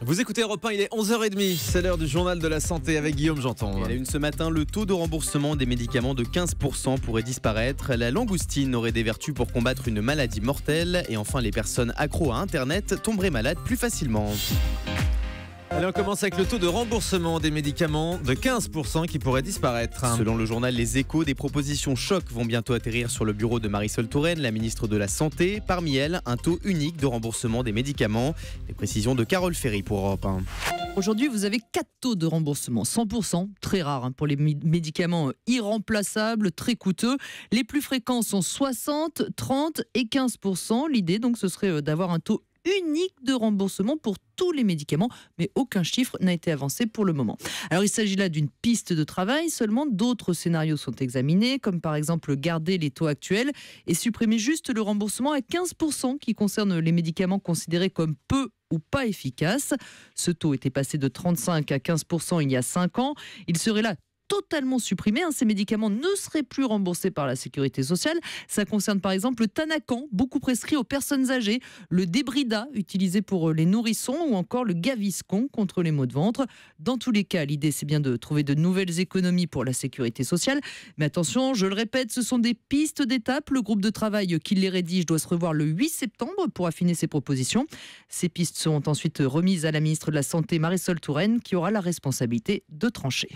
Vous écoutez Europe 1, il est 11h30, c'est l'heure du journal de la santé avec Guillaume Janton. Et à la une ce matin, le taux de remboursement des médicaments de 15% pourrait disparaître. La langoustine aurait des vertus pour combattre une maladie mortelle. Et enfin, les personnes accros à Internet tomberaient malades plus facilement. Allez, on commence avec le taux de remboursement des médicaments de 15% qui pourrait disparaître. Selon le journal Les Échos, des propositions choc vont bientôt atterrir sur le bureau de Marisol Touraine, la ministre de la Santé. Parmi elles, un taux unique de remboursement des médicaments. Les précisions de Carole Ferry pour Europe 1. Aujourd'hui, vous avez 4 taux de remboursement. 100%, très rare pour les médicaments irremplaçables, très coûteux. Les plus fréquents sont 60, 30 et 15%. L'idée, donc, ce serait d'avoir un taux unique de remboursement pour tous les médicaments, mais aucun chiffre n'a été avancé pour le moment. Alors il s'agit là d'une piste de travail, seulement d'autres scénarios sont examinés, comme par exemple garder les taux actuels et supprimer juste le remboursement à 15% qui concerne les médicaments considérés comme peu ou pas efficaces. Ce taux était passé de 35 à 15% il y a 5 ans. Il serait là totalement supprimé. Ces médicaments ne seraient plus remboursés par la sécurité sociale. Ça concerne par exemple le Tanacan, beaucoup prescrit aux personnes âgées, le Débrida, utilisé pour les nourrissons, ou encore le Gaviscon contre les maux de ventre. Dans tous les cas, l'idée c'est bien de trouver de nouvelles économies pour la sécurité sociale. Mais attention, je le répète, ce sont des pistes d'étape. Le groupe de travail qui les rédige doit se revoir le 8 septembre pour affiner ses propositions. Ces pistes seront ensuite remises à la ministre de la Santé, Marisol Touraine, qui aura la responsabilité de trancher.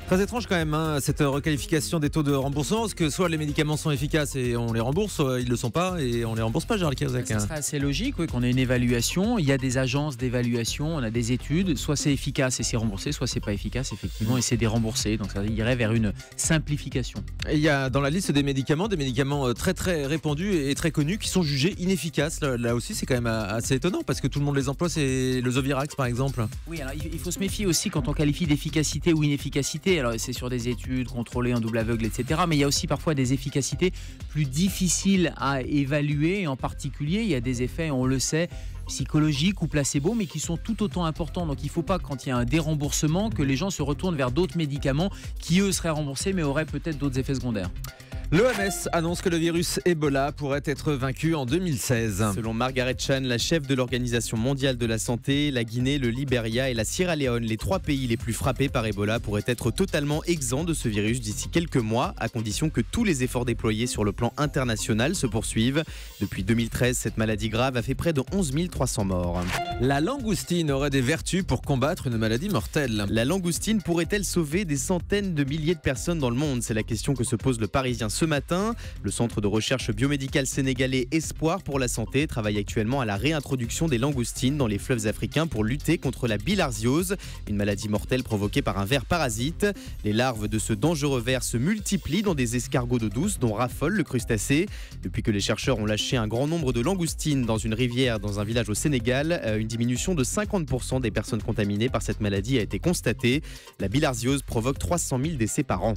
Très étrange quand même cette requalification des taux de remboursement, parce que soit les médicaments sont efficaces et on les rembourse, soit ils ne le sont pas et on les rembourse pas, Gérald Kazak. Ça serait assez logique, oui, qu'on ait une évaluation. Il y a des agences d'évaluation, on a des études, soit c'est efficace et c'est remboursé, soit c'est pas efficace effectivement et c'est déremboursé. Donc ça irait vers une simplification. Et il y a dans la liste des médicaments très très répandus et très connus qui sont jugés inefficaces. Là aussi c'est quand même assez étonnant parce que tout le monde les emploie, c'est le Zovirax par exemple. Oui, alors il faut se méfier aussi quand on qualifie d'efficacité ou inefficacité. Alors c'est sur des études contrôlées en double aveugle, etc. Mais il y a aussi parfois des efficacités plus difficiles à évaluer. Et en particulier, il y a des effets, on le sait, psychologiques ou placebo, mais qui sont tout autant importants. Donc il ne faut pas, quand il y a un déremboursement, que les gens se retournent vers d'autres médicaments qui, eux, seraient remboursés, mais auraient peut-être d'autres effets secondaires. L'OMS annonce que le virus Ebola pourrait être vaincu en 2016. Selon Margaret Chan, la chef de l'Organisation mondiale de la santé, la Guinée, le Libéria et la Sierra Leone, les 3 pays les plus frappés par Ebola, pourraient être totalement exempts de ce virus d'ici quelques mois, à condition que tous les efforts déployés sur le plan international se poursuivent. Depuis 2013, cette maladie grave a fait près de 11 300 morts. La langoustine aurait des vertus pour combattre une maladie mortelle. La langoustine pourrait-elle sauver des centaines de milliers de personnes dans le monde ? C'est la question que se pose le Parisien ce matin. Le centre de recherche biomédicale sénégalais Espoir pour la santé travaille actuellement à la réintroduction des langoustines dans les fleuves africains pour lutter contre la bilharziose, une maladie mortelle provoquée par un ver parasite. Les larves de ce dangereux ver se multiplient dans des escargots d'eau douce dont raffole le crustacé. Depuis que les chercheurs ont lâché un grand nombre de langoustines dans une rivière dans un village au Sénégal, une diminution de 50% des personnes contaminées par cette maladie a été constatée. La bilharziose provoque 300 000 décès par an.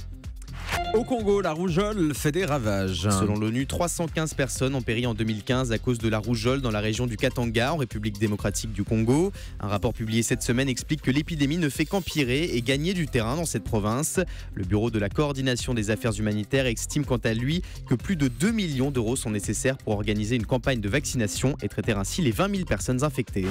Au Congo, la rougeole fait des ravages. Selon l'ONU, 315 personnes ont péri en 2015 à cause de la rougeole dans la région du Katanga, en République démocratique du Congo. Un rapport publié cette semaine explique que l'épidémie ne fait qu'empirer et gagner du terrain dans cette province. Le Bureau de la coordination des affaires humanitaires estime quant à lui que plus de 2 millions d'euros sont nécessaires pour organiser une campagne de vaccination et traiter ainsi les 20 000 personnes infectées.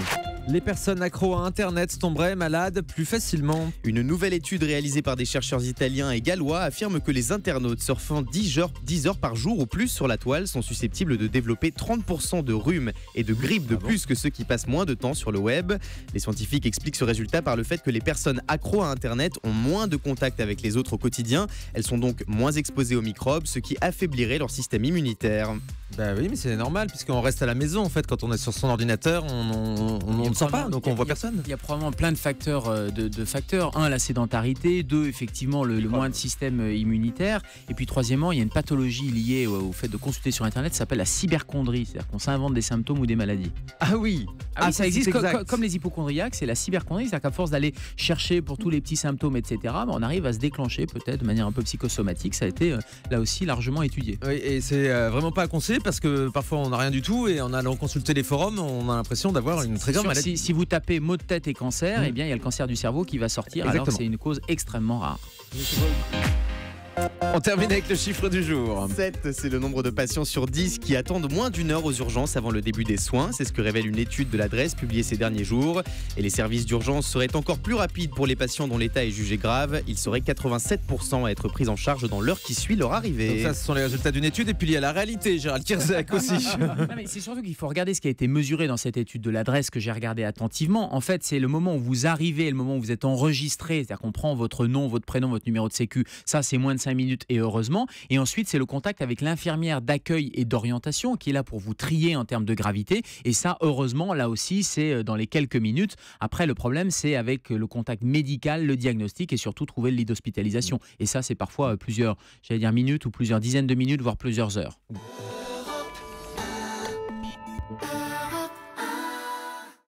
Les personnes accros à Internet tomberaient malades plus facilement. Une nouvelle étude réalisée par des chercheurs italiens et gallois affirme que les internautes surfant 10 heures par jour ou plus sur la toile sont susceptibles de développer 30% de rhume et de grippe de plus que ceux qui passent moins de temps sur le web. Les scientifiques expliquent ce résultat par le fait que les personnes accros à Internet ont moins de contact avec les autres au quotidien. Elles sont donc moins exposées aux microbes, ce qui affaiblirait leur système immunitaire. Bah oui, mais c'est normal puisqu'on reste à la maison en fait. Quand on est sur son ordinateur, on ne sort pas, donc on voit personne. Il y a probablement plein de facteurs. Un, la sédentarité. 2, effectivement, le moins de système immunitaire. Et puis troisièmement, il y a une pathologie liée au fait de consulter sur Internet, ça s'appelle la cyberchondrie. C'est-à-dire qu'on s'invente des symptômes ou des maladies. Ah oui, ça existe comme les hypochondriaques, c'est la cyberchondrie. C'est-à-dire qu'à force d'aller chercher pour tous les petits symptômes, etc., on arrive à se déclencher peut-être de manière un peu psychosomatique. Ça a été là aussi largement étudié. Oui, et c'est vraiment pas à conseiller parce que parfois on n'a rien du tout et en allant consulter les forums, on a l'impression d'avoir une très grave maladie. Si vous tapez maux de tête et cancer, eh bien il y a le cancer du cerveau qui va sortir. Exactement. Alors que c'est une cause extrêmement rare. On termine avec le chiffre du jour. 7, c'est le nombre de patients sur 10 qui attendent moins d'une heure aux urgences avant le début des soins. C'est ce que révèle une étude de l'adresse publiée ces derniers jours. Et les services d'urgence seraient encore plus rapides pour les patients dont l'état est jugé grave. Ils seraient 87% à être pris en charge dans l'heure qui suit leur arrivée. Donc ça, ce sont les résultats d'une étude. Et puis il y a la réalité, Gérald Kierzak aussi. Non, mais c'est surtout qu'il faut regarder ce qui a été mesuré dans cette étude de l'adresse que j'ai regardé attentivement. En fait, c'est le moment où vous arrivez, le moment où vous êtes enregistré, c'est-à-dire qu'on prend votre nom, votre prénom, votre numéro de sécu. Ça, c'est moins de 5 minutes et heureusement. Et ensuite, c'est le contact avec l'infirmière d'accueil et d'orientation qui est là pour vous trier en termes de gravité. Et ça, heureusement, là aussi, c'est dans les quelques minutes. Après, le problème, c'est avec le contact médical, le diagnostic et surtout trouver le lit d'hospitalisation. Et ça, c'est parfois plusieurs, minutes ou plusieurs dizaines de minutes, voire plusieurs heures.